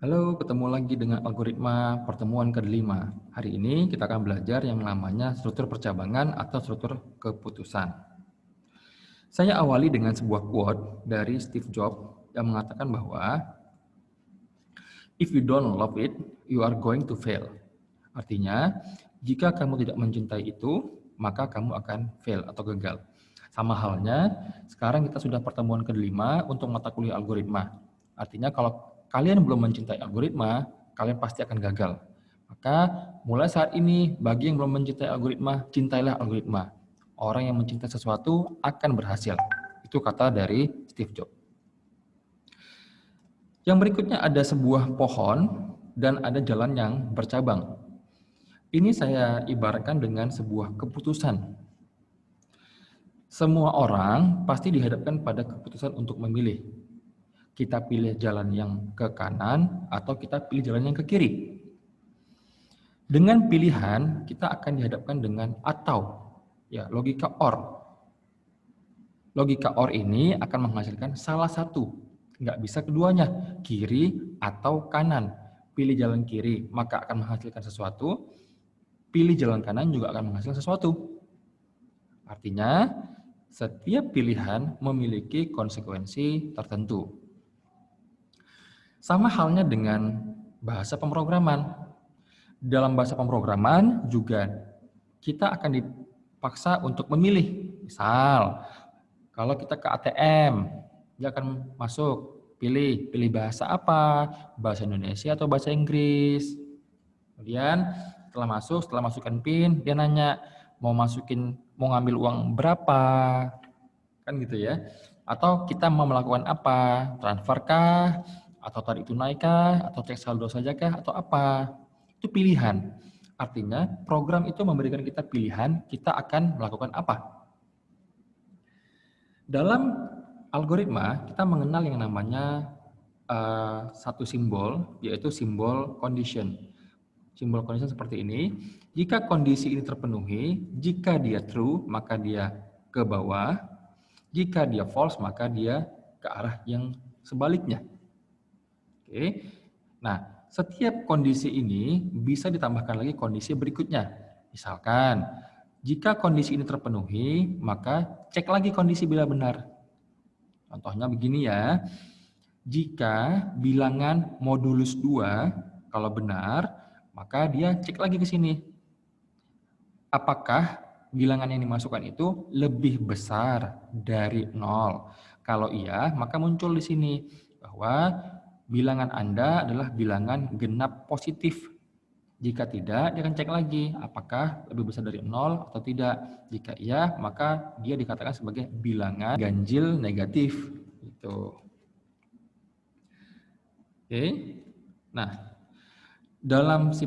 Halo, ketemu lagi dengan algoritma pertemuan kelima. Hari ini kita akan belajar yang namanya struktur percabangan atau struktur keputusan. Saya awali dengan sebuah quote dari Steve Jobs yang mengatakan bahwa if you don't love it, you are going to fail. Artinya, jika kamu tidak mencintai itu, maka kamu akan fail atau gagal. Sama halnya, sekarang kita sudah pertemuan kelima untuk mata kuliah algoritma. Artinya kalau kalian belum mencintai algoritma, kalian pasti akan gagal. Maka mulai saat ini, bagi yang belum mencintai algoritma, cintailah algoritma. Orang yang mencintai sesuatu akan berhasil. Itu kata dari Steve Jobs. Yang berikutnya ada sebuah pohon dan ada jalan yang bercabang. Ini saya ibaratkan dengan sebuah keputusan. Semua orang pasti dihadapkan pada keputusan untuk memilih. Kita pilih jalan yang ke kanan atau kita pilih jalan yang ke kiri. Dengan pilihan, kita akan dihadapkan dengan atau, ya, logika OR. Logika OR ini akan menghasilkan salah satu, nggak bisa keduanya, kiri atau kanan. Pilih jalan kiri, maka akan menghasilkan sesuatu. Pilih jalan kanan juga akan menghasilkan sesuatu. Artinya, setiap pilihan memiliki konsekuensi tertentu. Sama halnya dengan bahasa pemrograman. Dalam bahasa pemrograman juga kita akan dipaksa untuk memilih. Misal, kalau kita ke ATM, dia akan masuk, pilih bahasa apa, bahasa Indonesia atau bahasa Inggris. Kemudian setelah masukkan PIN, dia nanya mau ngambil uang berapa, kan gitu ya. Atau kita mau melakukan apa, transfer kah, atau tarik tunai kah, atau cek saldo saja kah, atau apa. Itu pilihan. Artinya program itu memberikan kita pilihan, kita akan melakukan apa. Dalam algoritma, kita mengenal yang namanya satu simbol, yaitu simbol condition. Simbol condition seperti ini. Jika kondisi ini terpenuhi, jika dia true, maka dia ke bawah. Jika dia false, maka dia ke arah yang sebaliknya. Oke. Nah, setiap kondisi ini bisa ditambahkan lagi kondisi berikutnya. Misalkan, jika kondisi ini terpenuhi, maka cek lagi kondisi bila benar. Contohnya begini ya, jika bilangan modulus 2 kalau benar, maka dia cek lagi ke sini. Apakah bilangan yang dimasukkan itu lebih besar dari 0? Kalau iya, maka muncul di sini bahwa bilangan Anda adalah bilangan genap positif. Jika tidak, dia akan cek lagi apakah lebih besar dari 0 atau tidak. Jika iya, maka dia dikatakan sebagai bilangan ganjil negatif. Gitu. Oke. Nah, dalam C++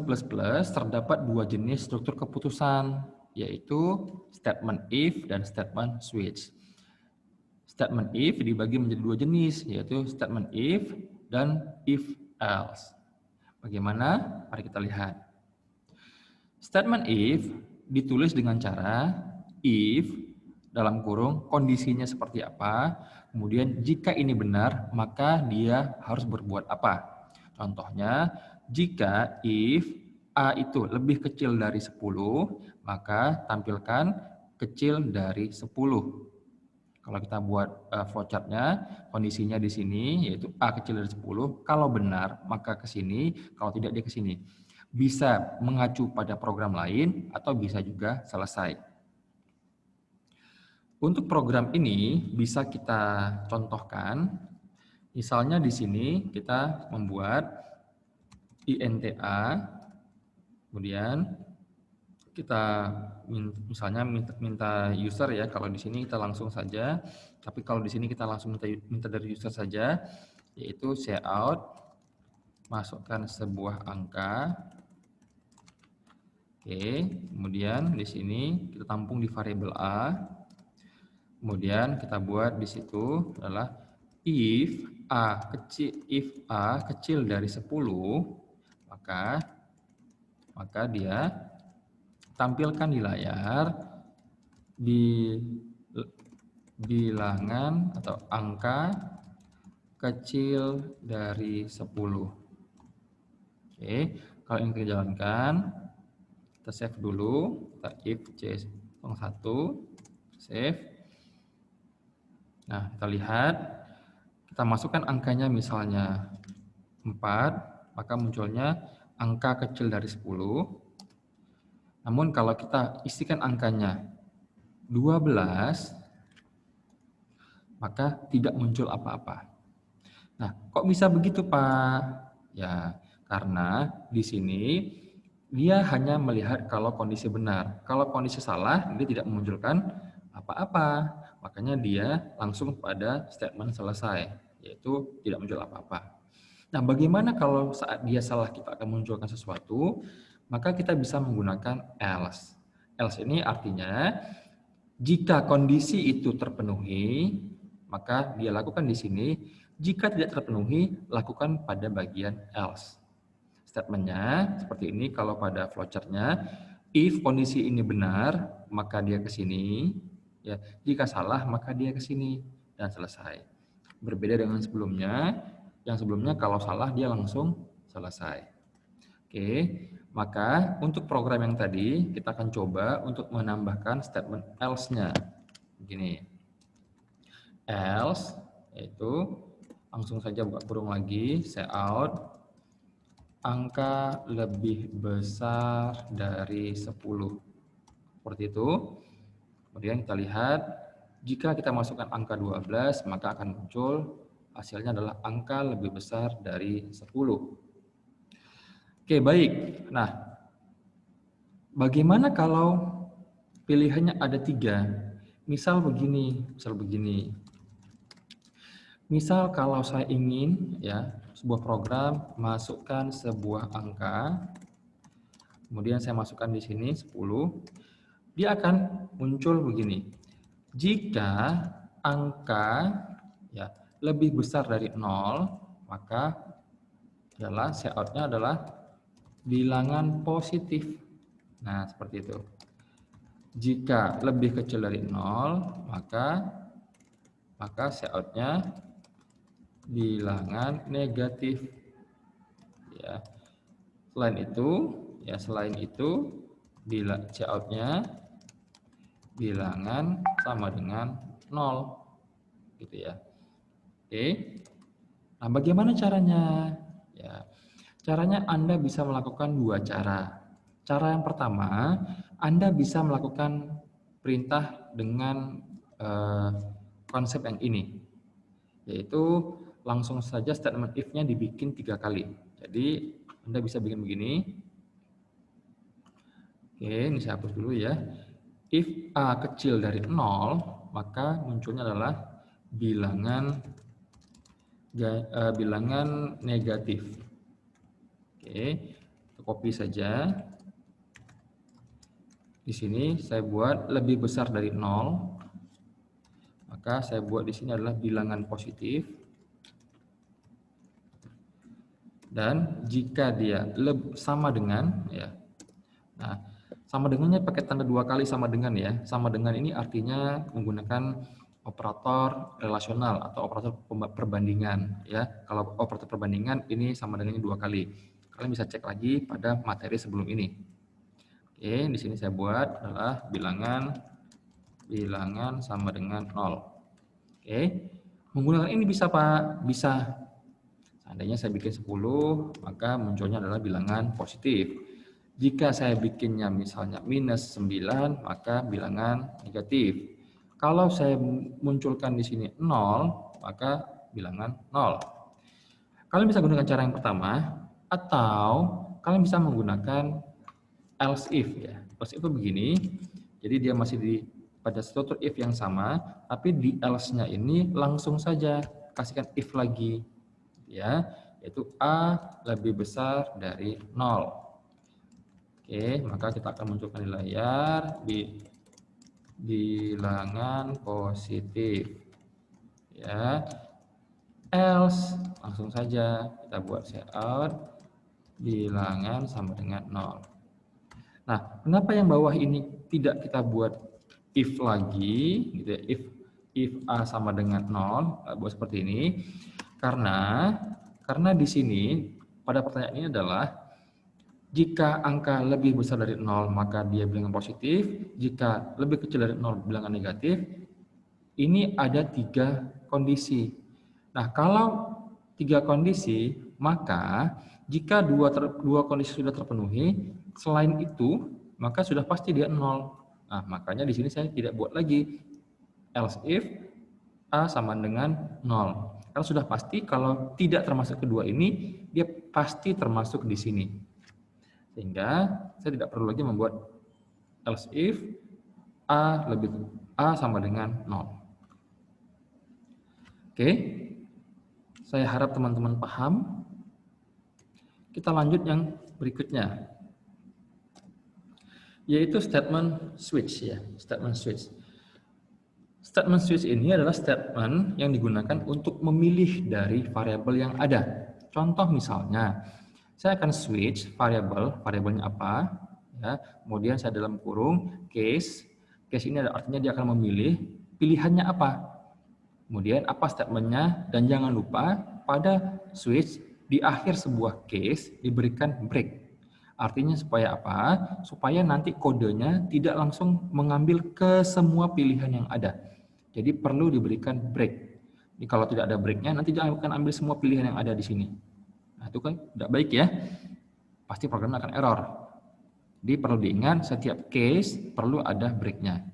terdapat dua jenis struktur keputusan, yaitu statement if dan statement switch. Statement if dibagi menjadi dua jenis, yaitu statement if dan if else. Bagaimana? Mari kita lihat. Statement if ditulis dengan cara if dalam kurung kondisinya seperti apa, kemudian jika ini benar, maka dia harus berbuat apa. Contohnya, jika if A itu lebih kecil dari 10, maka tampilkan kecil dari 10. Kalau kita buat flowchart-nya, kondisinya di sini yaitu A kecil dari 10, kalau benar maka ke sini, kalau tidak dia ke sini. Bisa mengacu pada program lain atau bisa juga selesai. Untuk program ini bisa kita contohkan, misalnya di sini kita membuat INTA, kemudian kita misalnya minta user ya, kalau di sini kita langsung saja, tapi kalau di sini kita langsung minta dari user saja, yaitu cout, masukkan sebuah angka. Oke, kemudian di sini kita tampung di variabel A. Kemudian kita buat di situ adalah if A kecil dari 10, maka dia tampilkan di layar di bilangan atau angka kecil dari 10. Oke, kalau ini kita jalankan, kita save dulu, kita if c01, save. Nah, kita lihat, kita masukkan angkanya misalnya 4, maka munculnya angka kecil dari 10. Namun kalau kita isikan angkanya 12, maka tidak muncul apa-apa. Nah, kok bisa begitu, Pak? Ya, karena di sini dia hanya melihat kalau kondisi benar. Kalau kondisi salah, dia tidak memunculkan apa-apa. Makanya dia langsung pada statement selesai, yaitu tidak muncul apa-apa. Nah, bagaimana kalau saat dia salah kita akan munculkan sesuatu? Maka kita bisa menggunakan else. Else ini artinya jika kondisi itu terpenuhi, maka dia lakukan di sini. Jika tidak terpenuhi, lakukan pada bagian else. Statementnya seperti ini kalau pada flowchart-nya, if kondisi ini benar, maka dia ke sini. Ya, jika salah, maka dia ke sini dan selesai. Berbeda dengan sebelumnya, yang sebelumnya kalau salah dia langsung selesai. Oke, maka untuk program yang tadi kita akan coba untuk menambahkan statement else-nya. Begini. Else yaitu langsung saja buka kurung lagi, cout angka lebih besar dari 10. Seperti itu. Kemudian kita lihat jika kita masukkan angka 12, maka akan muncul hasilnya adalah angka lebih besar dari 10. Oke, baik. Nah, bagaimana kalau pilihannya ada 3? Misal begini. Misal kalau saya ingin ya sebuah program masukkan sebuah angka, kemudian saya masukkan di sini 10, dia akan muncul begini. Jika angka ya lebih besar dari 0, maka adalah cout-nya adalah bilangan positif. Nah, seperti itu. Jika lebih kecil dari 0, maka cout-nya bilangan negatif. Ya. Selain itu bila cout-nya bilangan sama dengan 0. Gitu ya. Oke. Nah, bagaimana caranya? Ya. Caranya Anda bisa melakukan 2 cara. Cara yang pertama, Anda bisa melakukan perintah dengan konsep yang ini, yaitu langsung saja statement if-nya dibikin 3 kali. Jadi Anda bisa bikin begini. Oke, ini saya hapus dulu ya. If A kecil dari 0, maka munculnya adalah bilangan negatif. Oke, copy saja. Di sini saya buat lebih besar dari 0, maka saya buat di sini adalah bilangan positif. Dan jika dia sama dengan ya. Nah, sama dengannya pakai tanda 2 kali sama dengan ya. Sama dengan ini artinya menggunakan operator relasional atau operator perbandingan ya. Kalau operator perbandingan ini sama dengannya 2 kali. Kalian bisa cek lagi pada materi sebelum ini. Oke, di sini saya buat adalah bilangan sama dengan 0. Oke. Menggunakan ini bisa, Pak? Bisa. Seandainya saya bikin 10, maka munculnya adalah bilangan positif. Jika saya bikinnya misalnya minus 9, maka bilangan negatif. Kalau saya munculkan di sini 0, maka bilangan 0. Kalian bisa gunakan cara yang pertama, atau kalian bisa menggunakan else if ya. Else if itu begini, jadi dia masih pada struktur if yang sama, tapi di else-nya ini langsung saja kasihkan if lagi. Ya, yaitu A lebih besar dari 0. Oke, maka kita akan munculkan di layar bilangan positif. Ya. Else langsung saja kita buat cout bilangan sama dengan 0. Nah, kenapa yang bawah ini tidak kita buat if lagi gitu ya, if A sama dengan 0, buat seperti ini. Karena di sini pada pertanyaan ini adalah Jika angka lebih besar dari 0, maka dia bilangan positif. Jika lebih kecil dari 0, bilangan negatif. Ini ada 3 kondisi. Nah, kalau 3 kondisi, maka jika dua kondisi sudah terpenuhi, selain itu, maka sudah pasti dia 0. Nah, makanya di sini saya tidak buat lagi else if A sama dengan 0. Karena sudah pasti kalau tidak termasuk kedua ini, dia pasti termasuk di sini. Sehingga saya tidak perlu lagi membuat else if A sama dengan 0. Oke, saya harap teman-teman paham. Kita lanjut yang berikutnya, yaitu statement switch ya, statement switch. Statement switch ini adalah statement yang digunakan untuk memilih dari variabel yang ada. Contoh misalnya, saya akan switch variabelnya apa, ya. Kemudian saya dalam kurung case ini artinya dia akan memilih pilihannya apa. Kemudian apa statementnya, dan jangan lupa pada switch di akhir sebuah case diberikan break. Artinya supaya apa? Supaya nanti kodenya tidak langsung mengambil ke semua pilihan yang ada. Jadi perlu diberikan break. Jadi kalau tidak ada breaknya, nanti jangan akan ambil semua pilihan yang ada di sini. Nah, itu kan tidak baik ya. Pasti programnya akan error. Jadi perlu diingat setiap case perlu ada breaknya.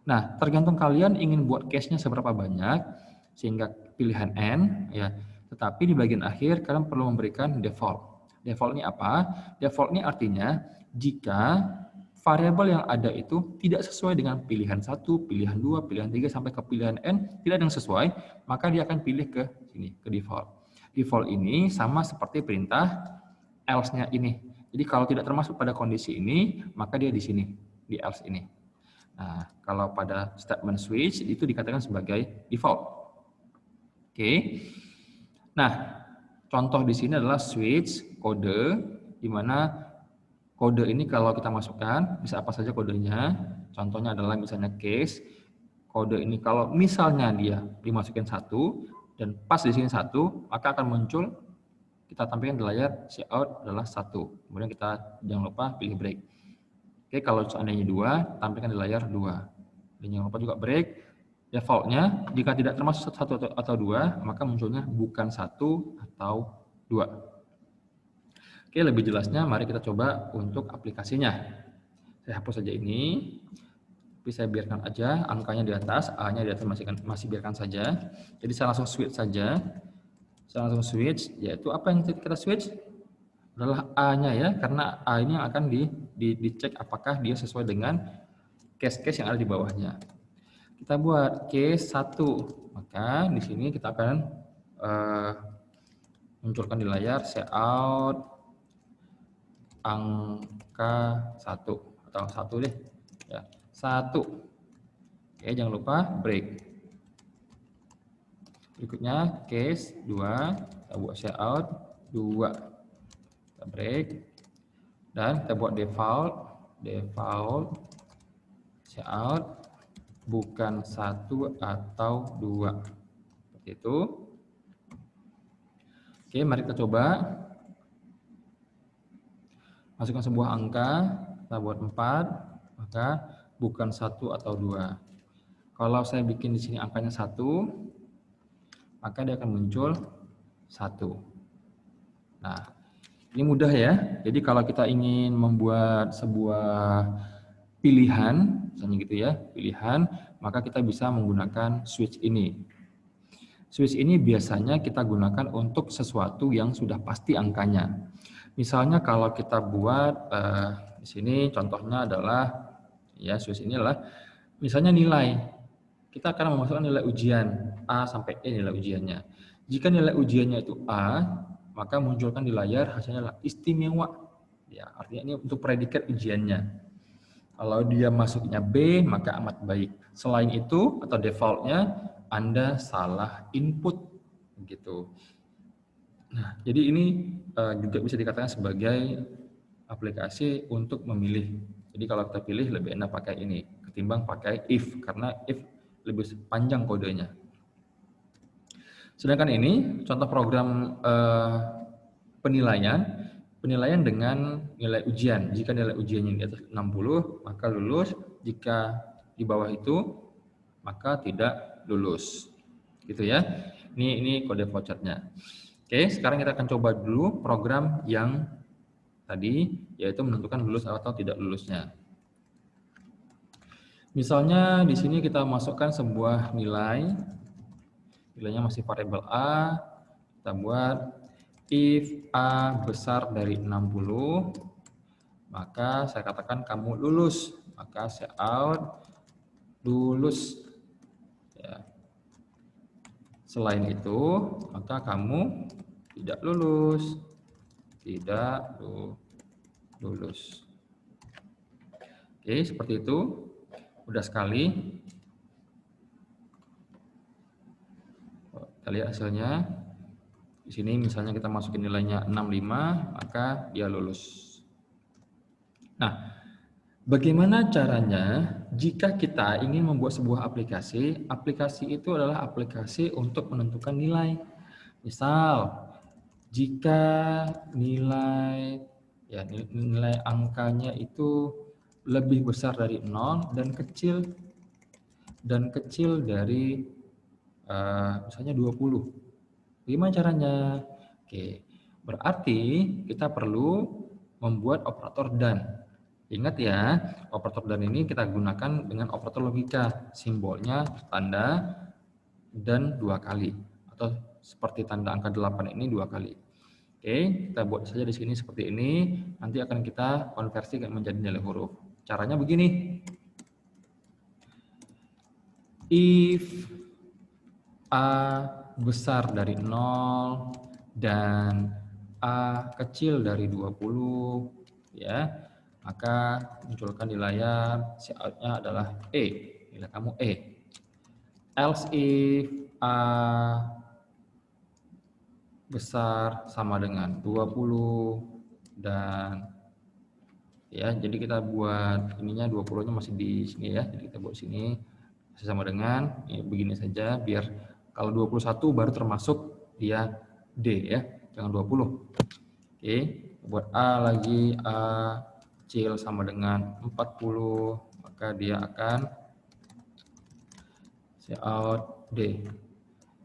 Nah, tergantung kalian ingin buat case-nya seberapa banyak, sehingga pilihan N, ya. Tetapi di bagian akhir kalian perlu memberikan default. Default ini apa? Default ini artinya jika variabel yang ada itu tidak sesuai dengan pilihan 1, pilihan 2, pilihan 3, sampai ke pilihan N, tidak ada yang sesuai, maka dia akan pilih ke sini, ke default. Default ini sama seperti perintah else-nya ini. Jadi kalau tidak termasuk pada kondisi ini, maka dia di sini, di else ini. Nah, kalau pada statement switch itu dikatakan sebagai default. Oke. Nah, contoh di sini adalah switch kode, di mana kode ini kalau kita masukkan, bisa apa saja kodenya. Contohnya adalah misalnya case. Kode ini kalau misalnya dia dimasukin 1, dan pas di sini 1, maka akan muncul, kita tampilkan di layar cout adalah 1. Kemudian kita jangan lupa pilih break. Oke, kalau seandainya 2, tampilkan di layar 2. Dan jangan lupa juga break. Defaultnya, jika tidak termasuk 1 atau 2, maka munculnya bukan 1 atau 2. Oke, lebih jelasnya mari kita coba untuk aplikasinya. Saya hapus saja ini, tapi saya biarkan aja angkanya di atas, A-nya di atas masih biarkan saja. Jadi saya langsung switch saja. Saya langsung switch, yaitu apa yang kita switch? Adalah A-nya ya, karena A ini akan dicek apakah dia sesuai dengan case-case yang ada di bawahnya. Kita buat case 1, maka di sini kita akan munculkan di layar cout angka 1 atau 1 deh ya, 1. Oke, jangan lupa break. Berikutnya case 2, kita buat cout 2, kita break, dan kita buat default cout bukan 1 atau 2, seperti itu. Oke, mari kita coba masukkan sebuah angka, kita buat 4, maka bukan 1 atau 2. Kalau saya bikin di sini angkanya 1, maka dia akan muncul 1. Nah, ini mudah ya. Jadi kalau kita ingin membuat sebuah pilihan, misalnya gitu ya, pilihan, maka kita bisa menggunakan switch ini. Switch ini biasanya kita gunakan untuk sesuatu yang sudah pasti angkanya. Misalnya kalau kita buat di sini contohnya adalah ya, switch ini adalah misalnya nilai. Kita akan memasukkan nilai ujian A sampai E, nilai ujiannya. Jika nilai ujiannya itu A, maka munculkan di layar hasilnya adalah istimewa. Ya, artinya ini untuk predikat ujiannya. Kalau dia masuknya B, maka amat baik. Selain itu atau defaultnya Anda salah input gitu. Nah, jadi ini juga bisa dikatakan sebagai aplikasi untuk memilih. Jadi kalau kita pilih lebih enak pakai ini ketimbang pakai if, karena if lebih panjang kodenya. Sedangkan ini contoh program penilaian penilaian dengan nilai ujian. Jika nilai ujiannya di atas 60, maka lulus. Jika di bawah itu, maka tidak lulus. Gitu ya. Ini kode flowchart-nya. Oke, sekarang kita akan coba dulu program yang tadi, yaitu menentukan lulus atau tidak lulusnya. Misalnya di sini kita masukkan sebuah nilai, nilainya masih variabel A, kita buat if A besar dari 60, maka saya katakan kamu lulus, maka saya out lulus. Ya. Selain itu, maka kamu tidak lulus, tidak lulus. Oke, seperti itu. Mudah sekali. Kita lihat hasilnya. Di sini misalnya kita masukin nilainya 65, maka dia lulus. Nah, bagaimana caranya jika kita ingin membuat sebuah aplikasi? Aplikasi itu adalah aplikasi untuk menentukan nilai. Misal, jika nilai angkanya itu lebih besar dari 0 dan kecil dari misalnya 20. Gimana caranya? Oke, berarti kita perlu membuat operator dan. Ingat ya, operator dan ini kita gunakan dengan operator logika. Simbolnya tanda dan 2 kali. Atau seperti tanda angka 8 ini 2 kali. Oke, kita buat saja di sini seperti ini. Nanti akan kita konversi menjadi nilai huruf. Caranya begini. If A besar dari 0 dan A kecil dari 20, ya, maka munculkan di layar cout-nya adalah E. Nilai kamu E. Else if A besar sama dengan 20 dan ya, jadi kita buat ininya 20-nya masih di sini ya. Jadi kita buat sini masih sama dengan ya, begini saja biar kalau 21 baru termasuk dia D ya, jangan 20. Oke, buat A lagi, A kecil sama dengan 40, maka dia akan cout D.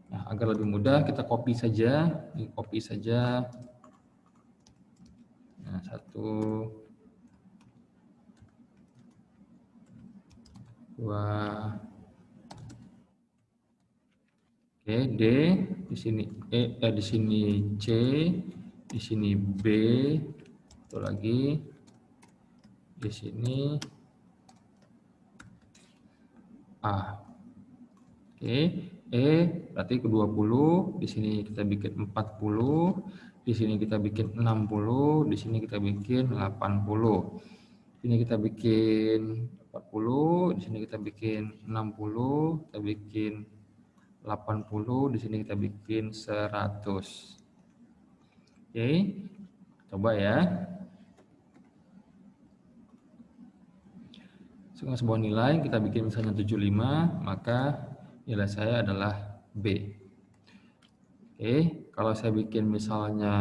Nah, agar lebih mudah kita copy saja, ini copy saja. Nah, 1, 2. Oke, D di sini di sini C, di sini B, itu lagi di sini A. Oke, E berarti ke 20, di sini kita bikin 40, di sini kita bikin 60, di sini kita bikin 80. Di sini kita bikin 40, di sini kita bikin 60, kita bikin 80, di sini kita bikin 100. Oke, coba ya. Dengan sebuah nilai kita bikin misalnya 75, maka nilai saya adalah B. Oke, kalau saya bikin misalnya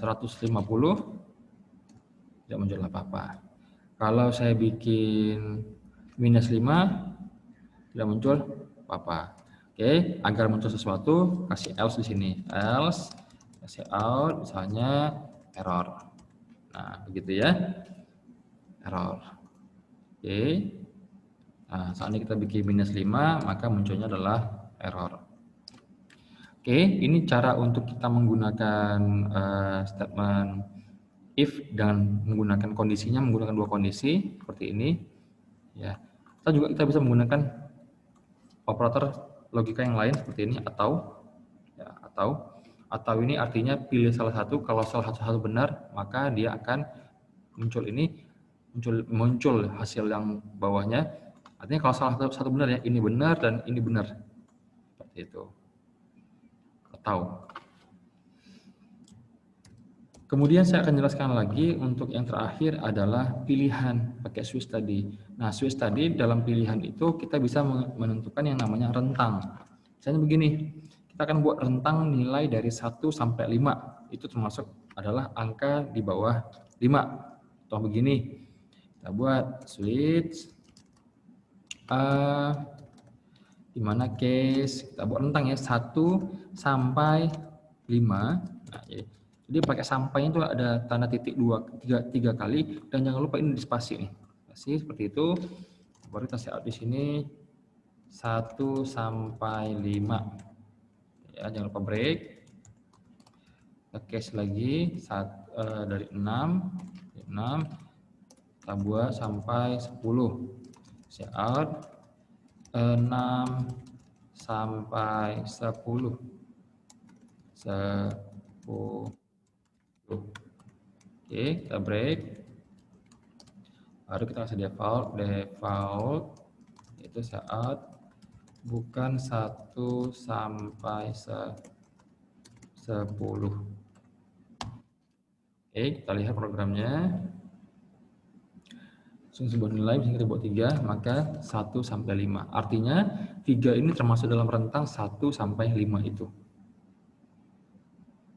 150, tidak muncul apa-apa. Kalau saya bikin minus 5, tidak muncul apa-apa. Oke, agar muncul sesuatu, kasih else di sini. Else, kasih out, misalnya error. Nah, begitu ya. Error. Oke. Nah, saat ini kita bikin minus 5, maka munculnya adalah error. Oke, ini cara untuk kita menggunakan statement if dan menggunakan kondisinya, menggunakan 2 kondisi seperti ini. Ya, kita bisa menggunakan operator logika yang lain seperti ini atau ini artinya pilih salah satu. Kalau salah satu benar, maka dia akan muncul hasil yang bawahnya. Artinya kalau salah satu benar ya, ini benar dan ini benar. Seperti itu. Atau. Kemudian saya akan jelaskan lagi untuk yang terakhir adalah pilihan pakai switch tadi. Nah, switch tadi dalam pilihan itu kita bisa menentukan yang namanya rentang. Misalnya begini, kita akan buat rentang nilai dari 1 sampai 5. Itu termasuk adalah angka di bawah 5. Contoh begini, kita buat switch di mana case kita buat rentang ya 1 sampai 5. Nah, jadi pakai sampainya itu ada tanda titik 3 kali, dan jangan lupa ini di spasi nih. Spasi seperti itu. Baru kita set out di sini 1 sampai 5. Ya, jangan lupa break. Case lagi dari 6 kita buat sampai 10. Set out 6 sampai 10. Oke, kita break. Baru kita kasih default itu set out bukan 1 sampai 10. Oke, kita lihat programnya. Sebuah nilai bisa kita buat 3, maka 1 sampai 5. Artinya 3 ini termasuk dalam rentang 1 sampai 5 itu.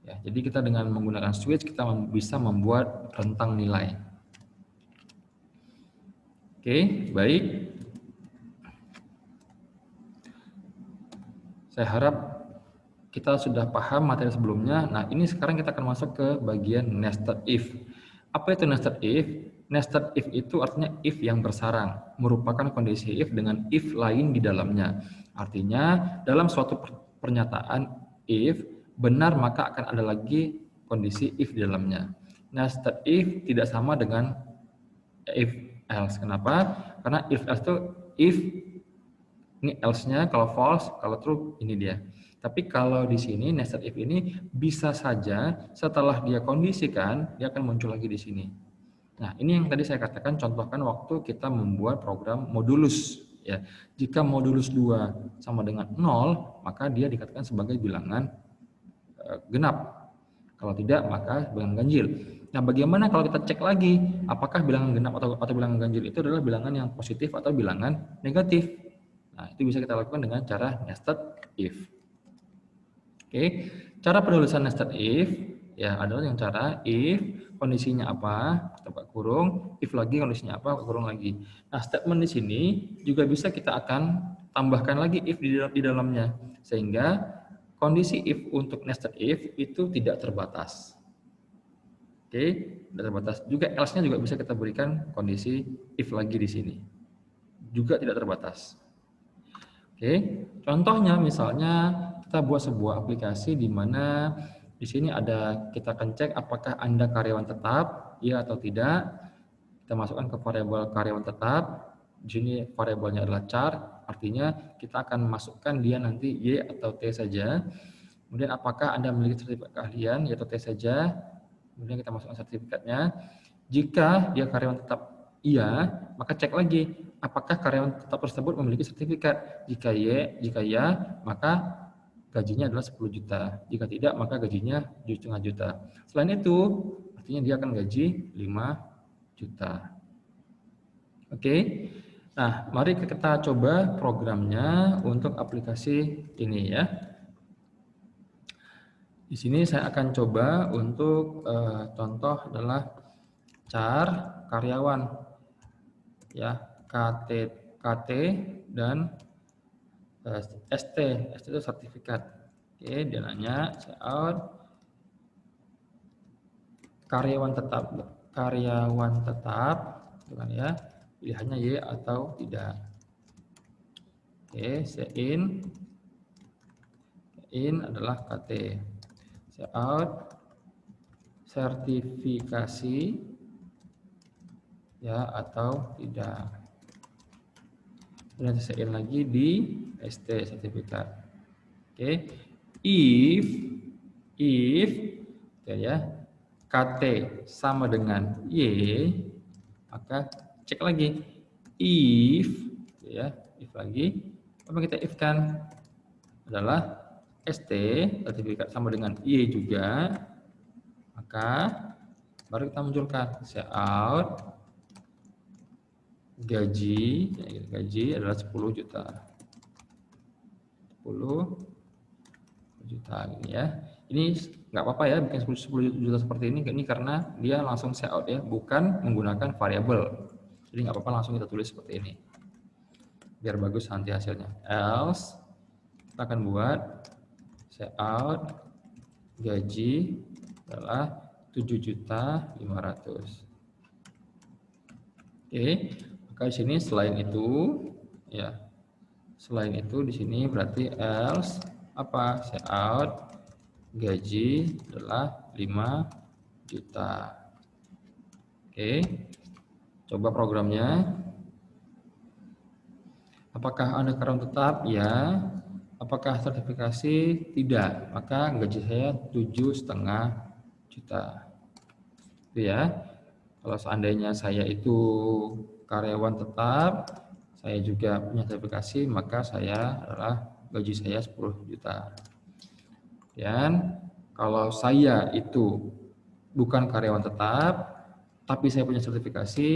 Ya, jadi kita dengan menggunakan switch kita bisa membuat rentang nilai. Oke, baik. Saya harap kita sudah paham materi sebelumnya. Nah, ini sekarang kita akan masuk ke bagian nested if. Apa itu nested if? Nested if itu artinya if yang bersarang, merupakan kondisi if dengan if lain di dalamnya. Artinya, dalam suatu pernyataan if benar, maka akan ada lagi kondisi if di dalamnya. Nested if tidak sama dengan if else. Kenapa? Karena if else itu if ini else-nya, kalau false, kalau true ini dia. Tapi kalau di sini nested if ini bisa saja setelah dia kondisikan, dia akan muncul lagi di sini. Nah, ini yang tadi saya katakan, contohkan waktu kita membuat program modulus. Ya, jika modulus 2 sama dengan 0, maka dia dikatakan sebagai bilangan genap. Kalau tidak, maka bilangan ganjil. Nah, bagaimana kalau kita cek lagi, apakah bilangan genap atau bilangan ganjil itu adalah bilangan yang positif atau bilangan negatif? Nah, itu bisa kita lakukan dengan cara nested if. Oke, cara penulisan nested if ya adalah dengan cara if kondisinya apa, kita buka kurung, if lagi kondisinya apa, kurung lagi. Nah, statement di sini juga bisa kita akan tambahkan lagi if di dalamnya, sehingga kondisi if untuk nested if itu tidak terbatas. Oke, tidak terbatas. Juga else-nya juga bisa kita berikan kondisi if lagi di sini. Juga tidak terbatas. Oke, contohnya misalnya kita buat sebuah aplikasi di mana di sini ada, kita akan cek apakah Anda karyawan tetap, ya atau tidak. Kita masukkan ke variabel karyawan tetap. Di sini variabelnya adalah char, artinya kita akan masukkan dia nanti Y atau T saja. Kemudian apakah Anda memiliki sertifikat keahlian, Y atau T saja. Kemudian kita masukkan sertifikatnya. Jika dia karyawan tetap iya, maka cek lagi apakah karyawan tetap tersebut memiliki sertifikat. Jika ya, maka gajinya adalah 10 juta. Jika tidak, maka gajinya 7,5 juta. Selain itu, artinya dia akan gaji 5 juta. Oke. Nah, mari kita coba programnya untuk aplikasi ini ya. Di sini saya akan coba untuk contoh adalah char karyawan ya, KT dan ST itu sertifikat. Oke, dia nanya out karyawan tetap gitu kan ya, pilihannya Y atau tidak. Oke, in adalah KT, out sertifikasi ya atau tidak. Kemudian saya lagi di ST sertifikat. Oke, if ya KT sama dengan Y, maka cek lagi if lagi, apa kita if kan adalah ST sertifikat sama dengan Y juga, maka baru kita munculkan out gaji adalah 10 juta. 10 juta gitu ya. Ini nggak apa-apa ya bikin 10 juta seperti ini karena dia langsung say out ya, bukan menggunakan variabel. Jadi nggak apa-apa, langsung kita tulis seperti ini. Biar bagus nanti hasilnya. Else kita akan buat say out gaji adalah 7.500.000. Oke, maka di sini selain itu ya, selain itu di sini berarti else apa? Say out gaji adalah 5 juta. Oke, coba programnya. Apakah Anda karyawan tetap? Ya. Apakah sertifikasi? Tidak. Maka gaji saya 7,5 juta. Itu ya. Kalau seandainya saya itu karyawan tetap, saya juga punya sertifikasi, maka saya adalah gaji saya 10 juta. Dan kalau saya itu bukan karyawan tetap, tapi saya punya sertifikasi,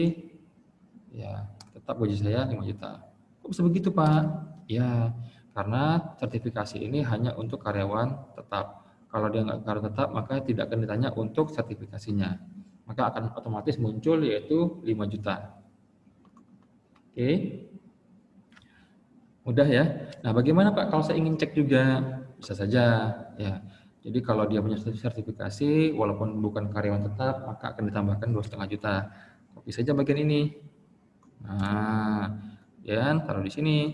ya tetap gaji saya 5 juta. Kok bisa begitu, Pak? Ya, karena sertifikasi ini hanya untuk karyawan tetap. Kalau dia nggak karyawan tetap, maka tidak akan ditanya untuk sertifikasinya. Maka akan otomatis muncul yaitu 5 juta. Oke. Mudah ya. Nah, bagaimana Pak kalau saya ingin cek juga? Bisa saja ya. Jadi kalau dia punya sertifikasi walaupun bukan karyawan tetap, maka akan ditambahkan 2,5 juta. Copy saja bagian ini. Nah, dan taruh di sini.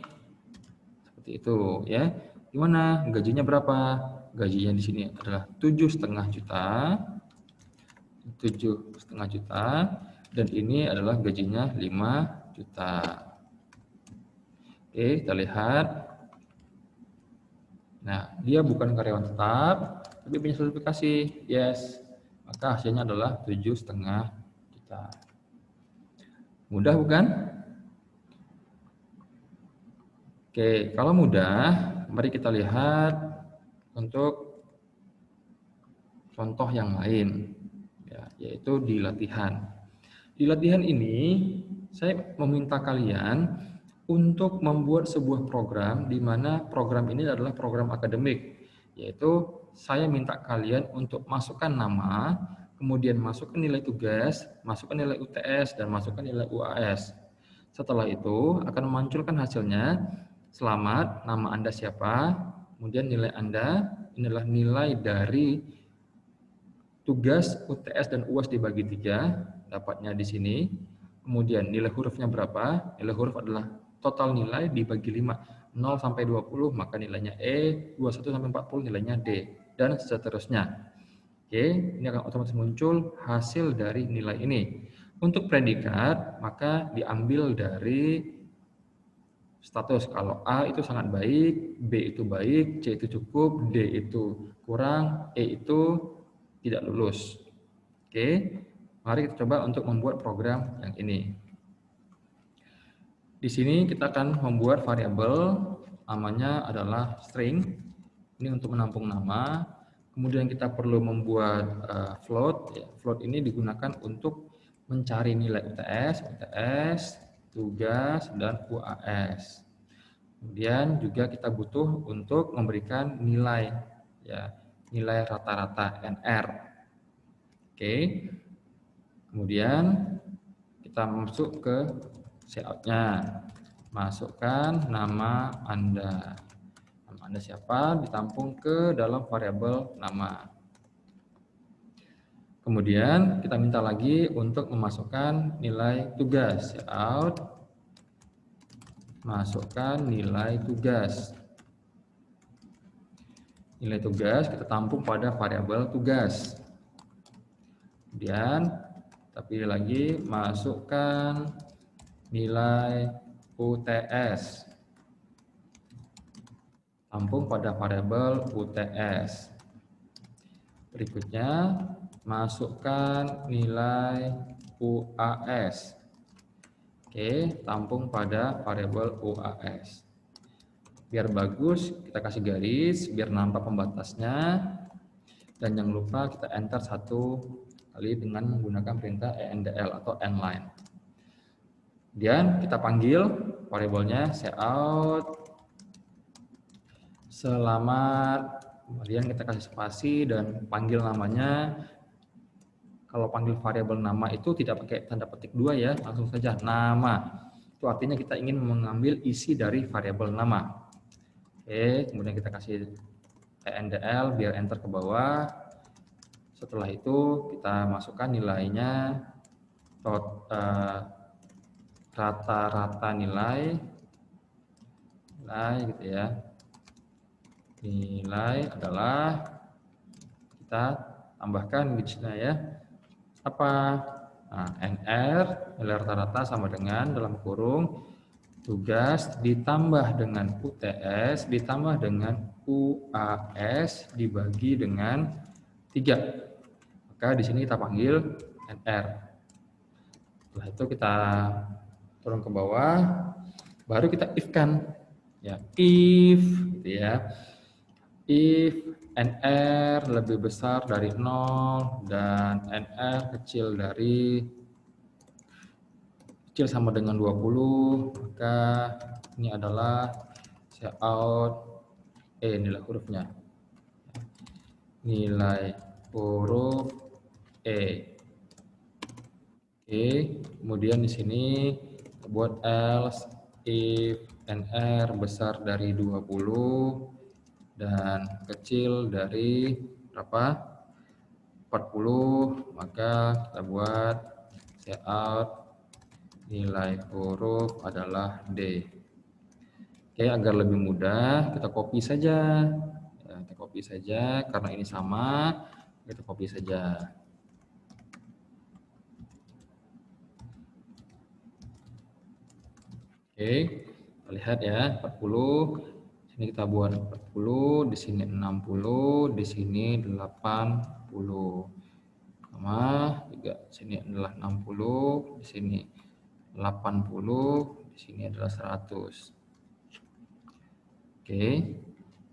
Seperti itu ya. Gimana? Gajinya berapa? Gajinya di sini adalah 7,5 juta. 7,5 juta dan ini adalah gajinya 5 juta. Oke, kita lihat. Nah, dia bukan karyawan tetap, tapi punya sertifikasi. Yes. Maka hasilnya adalah 7,5 juta. Mudah bukan? Oke, kalau mudah, mari kita lihat untuk contoh yang lain, ya, yaitu di latihan. Di latihan ini, saya meminta kalian untuk membuat sebuah program di mana program ini adalah program akademik, yaitu saya minta kalian untuk masukkan nama, kemudian masukkan nilai tugas, masukkan nilai UTS, dan masukkan nilai UAS. Setelah itu akan memunculkan hasilnya, selamat, nama Anda siapa, kemudian nilai Anda, ini adalah nilai dari tugas UTS dan UAS dibagi 3, dapatnya di sini. Kemudian nilai hurufnya berapa? Nilai huruf adalah total nilai dibagi 5, 0 sampai 20, maka nilainya E, 21 sampai 40 nilainya D, dan seterusnya. Oke, ini akan otomatis muncul hasil dari nilai ini. Untuk predikat, maka diambil dari status. Kalau A itu sangat baik, B itu baik, C itu cukup, D itu kurang, E itu tidak lulus. Oke, mari kita coba untuk membuat program yang ini. Di sini kita akan membuat variabel, namanya adalah string. Ini untuk menampung nama. Kemudian kita perlu membuat float. Ya, float ini digunakan untuk mencari nilai UTS, tugas, dan UAS. Kemudian juga kita butuh untuk memberikan nilai, ya, nilai rata-rata NR. Oke. Kemudian kita masuk ke layout-nya. Masukkan nama Anda. Nama Anda siapa? Ditampung ke dalam variabel nama. Kemudian kita minta lagi untuk memasukkan nilai tugas. Layout. Masukkan nilai tugas. Nilai tugas kita tampung pada variabel tugas. Kemudian kita pilih lagi, masukkan nilai UTS. Tampung pada variabel UTS. Berikutnya, masukkan nilai UAS. Oke, tampung pada variabel UAS. Biar bagus, kita kasih garis, biar nampak pembatasnya. Dan jangan lupa kita enter 1 kali dengan menggunakan perintah endl atau endline. Kemudian kita panggil variabelnya sayout selamat Kemudian kita kasih spasi dan panggil namanya. Kalau panggil variabel nama itu tidak pakai tanda petik 2 ya, langsung saja nama. Itu artinya kita ingin mengambil isi dari variabel nama. Oke, kemudian kita kasih endl biar enter ke bawah. Setelah itu kita masukkan nilainya, rata-rata nilai gitu ya. Nilai adalah kita tambahkan di sini ya. Apa? Nah, NR, nilai rata-rata sama dengan dalam kurung tugas ditambah dengan UTS ditambah dengan UAS dibagi dengan 3. Maka di sini kita panggil NR. Setelah itu kita turun ke bawah, baru kita if-kan. Ya, if gitu ya. If NR lebih besar dari 0 dan NR kecil sama dengan 20, maka ini adalah cout nilai hurufnya. Nilai huruf E. Oke, kemudian di sini buat else if NR besar dari 20 dan kecil dari berapa? 40, maka kita buat cout nilai huruf adalah D. Oke, agar lebih mudah kita copy saja. Ya, kita copy saja karena ini sama, kita copy saja. Oke, kita lihat ya, 40. Sini kita buat 40, di sini 60, di sini 80. Sama juga sini adalah 60, di sini 80, di sini adalah 100. Oke.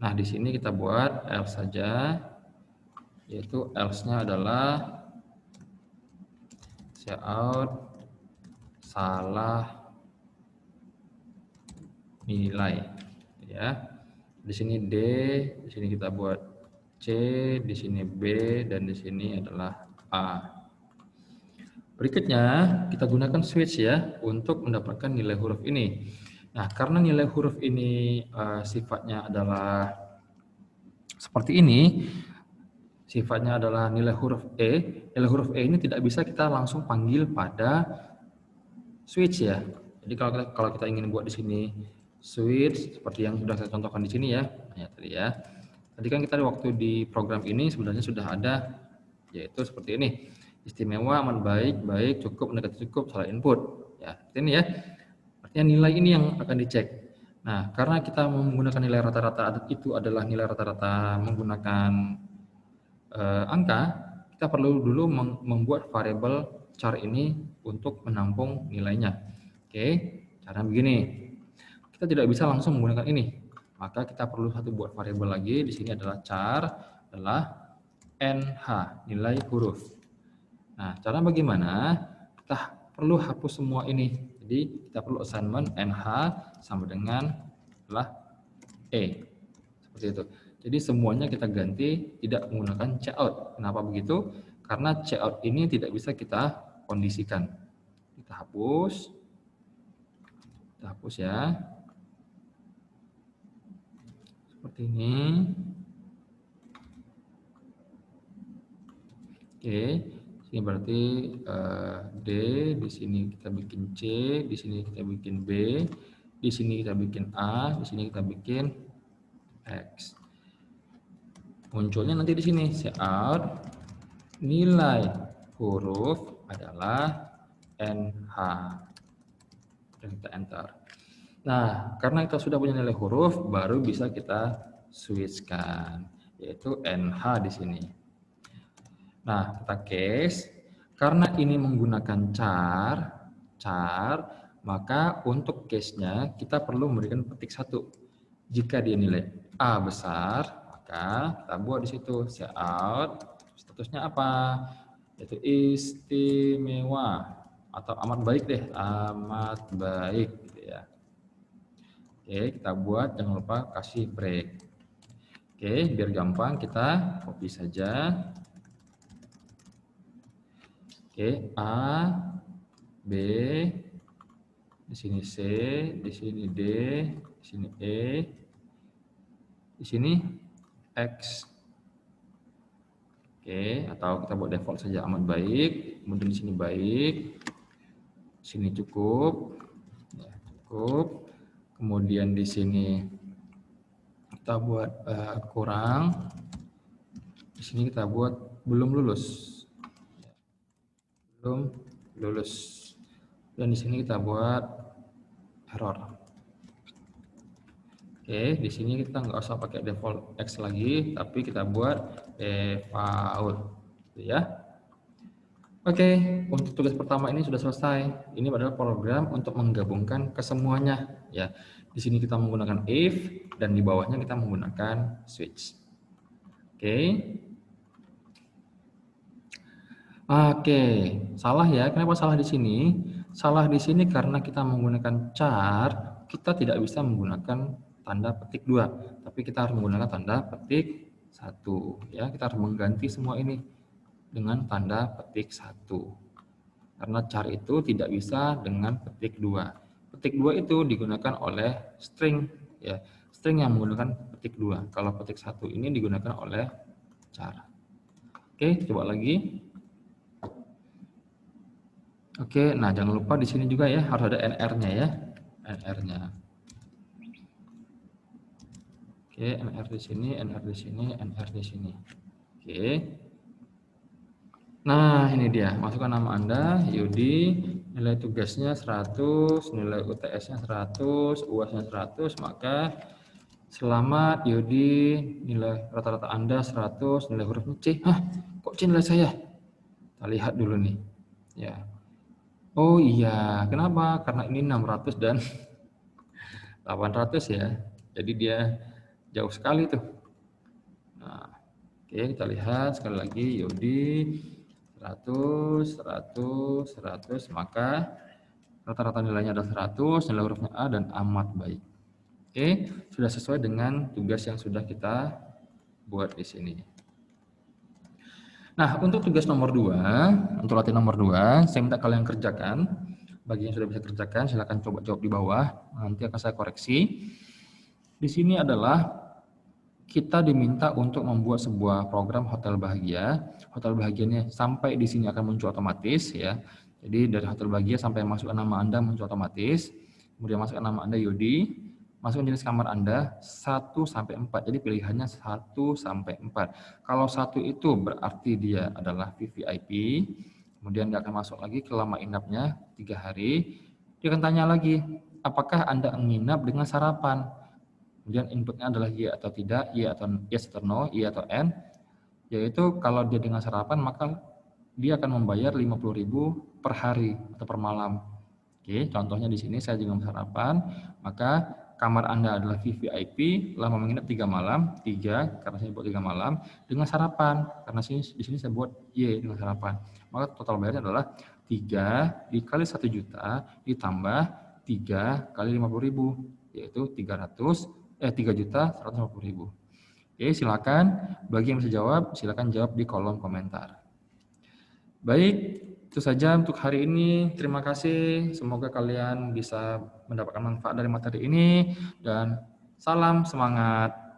Nah, di sini kita buat else saja, yaitu else-nya adalah cout salah nilai ya. Di sini D, di sini kita buat C, di sini B, dan di sini adalah A. Berikutnya kita gunakan switch ya untuk mendapatkan nilai huruf ini. Nah, karena nilai huruf ini sifatnya adalah seperti ini, sifatnya adalah nilai huruf E. Nilai huruf E ini tidak bisa kita langsung panggil pada switch ya. Jadi kalau kita ingin buat di sini switch seperti yang sudah saya contohkan di sini ya. Nah, tadi ya. Tadi kan kita waktu di program ini sebenarnya sudah ada, yaitu seperti ini. Istimewa, aman, baik, cukup, mendekati cukup, salah input. Ya, seperti ini ya. Artinya nilai ini yang akan dicek. Nah, karena kita menggunakan nilai rata-rata itu adalah nilai rata-rata menggunakan angka, kita perlu dulu membuat variabel char ini untuk menampung nilainya. Oke, cara begini. Kita tidak bisa langsung menggunakan ini. Maka kita perlu satu buat variabel lagi. Di sini adalah char adalah nh, nilai huruf. Nah, cara bagaimana? Kita perlu hapus semua ini. Jadi kita perlu assignment nh sama dengan adalah e. Seperti itu. Jadi semuanya kita ganti tidak menggunakan cout. Kenapa begitu? Karena cout ini tidak bisa kita kondisikan. Kita hapus. Kita hapus ya. Seperti ini. Oke, ini berarti D, di sini kita bikin C, di sini kita bikin B, di sini kita bikin A, di sini kita bikin X. Munculnya nanti di sini cout nilai huruf adalah NH. Dan kita enter. Nah, karena kita sudah punya nilai huruf, baru bisa kita switchkan, yaitu NH di sini. Nah, kita case, karena ini menggunakan char, maka untuk case-nya kita perlu memberikan petik 1. Jika dia nilai A besar, maka kita buat di situ cout, statusnya apa? Yaitu istimewa atau amat baik deh, amat baik gitu ya. Oke, kita buat, jangan lupa kasih break. Oke, biar gampang kita copy saja. Oke, A, B, di sini C, di sini D, di sini E, di sini X. Oke, atau kita buat default saja amat baik. Kemudian di sini baik, di sini cukup, ya, cukup. Kemudian di sini kita buat kurang. Di sini kita buat belum lulus. Belum lulus. Dan di sini kita buat error. Oke, di sini kita nggak usah pakai default X lagi, tapi kita buat default, ya. Oke, untuk tugas pertama ini sudah selesai. Ini adalah program untuk menggabungkan kesemuanya, ya. Di sini kita menggunakan if dan di bawahnya kita menggunakan switch. Oke. Oke, salah ya. Kenapa salah di sini? Salah di sini karena kita menggunakan char, kita tidak bisa menggunakan tanda petik 2, tapi kita harus menggunakan tanda petik 1. Ya, kita harus mengganti semua ini dengan tanda petik 1. Karena char itu tidak bisa dengan petik 2. Petik 2 itu digunakan oleh string, ya. String yang menggunakan petik 2. Kalau petik 1 ini digunakan oleh char. Oke, coba lagi. Oke, nah jangan lupa di sini juga ya harus ada NR-nya ya, NR-nya. Oke, NR di sini, NR di sini, NR di sini. Oke. Nah, ini dia. Masukkan nama Anda, Yudi, nilai tugasnya 100, nilai UTS-nya 100, UAS-nya 100, maka selamat Yudi, nilai rata-rata Anda 100, nilai hurufnya C. Hah, kok C nilai saya? Kita lihat dulu nih. Ya. Oh iya, kenapa? Karena ini 600 dan 800 ya. Jadi dia jauh sekali tuh. Nah, oke, kita lihat sekali lagi Yodi 100, 100, 100, maka rata-rata nilainya adalah 100, nilai hurufnya A dan amat baik. Oke, sudah sesuai dengan tugas yang sudah kita buat di sini. Nah, untuk tugas nomor 2, untuk latihan nomor 2, saya minta kalian kerjakan. Bagi yang sudah bisa kerjakan, silakan coba jawab di bawah. Nanti akan saya koreksi. Di sini adalah kita diminta untuk membuat sebuah program hotel bahagia. Hotel bahagianya sampai di sini akan muncul otomatis, ya. Jadi dari hotel bahagia sampai masukkan nama Anda muncul otomatis. Kemudian masukkan nama Anda Yudi. Masukkan jenis kamar Anda 1 sampai 4. Jadi pilihannya 1 sampai 4. Kalau 1 itu berarti dia adalah VVIP. Kemudian dia akan masuk lagi ke lama inapnya 3 hari. Dia akan tanya lagi, apakah Anda menginap dengan sarapan? Kemudian inputnya adalah Y atau tidak, Y atau yes atau no, Y atau N. Yaitu kalau dia dengan sarapan maka dia akan membayar 50.000 per hari atau per malam. Oke, contohnya di sini saya juga sarapan, maka kamar Anda adalah VVIP, lama menginap 3 malam, 3 karena saya buat 3 malam, dengan sarapan, karena di sini saya buat Y dengan sarapan. Maka total bayarnya adalah 3 dikali 1 juta ditambah 3 kali 50.000, yaitu 3.150.000. Oke, silakan bagi yang bisa jawab, silakan jawab di kolom komentar. Baik, itu saja untuk hari ini. Terima kasih. Semoga kalian bisa mendapatkan manfaat dari materi ini dan salam semangat.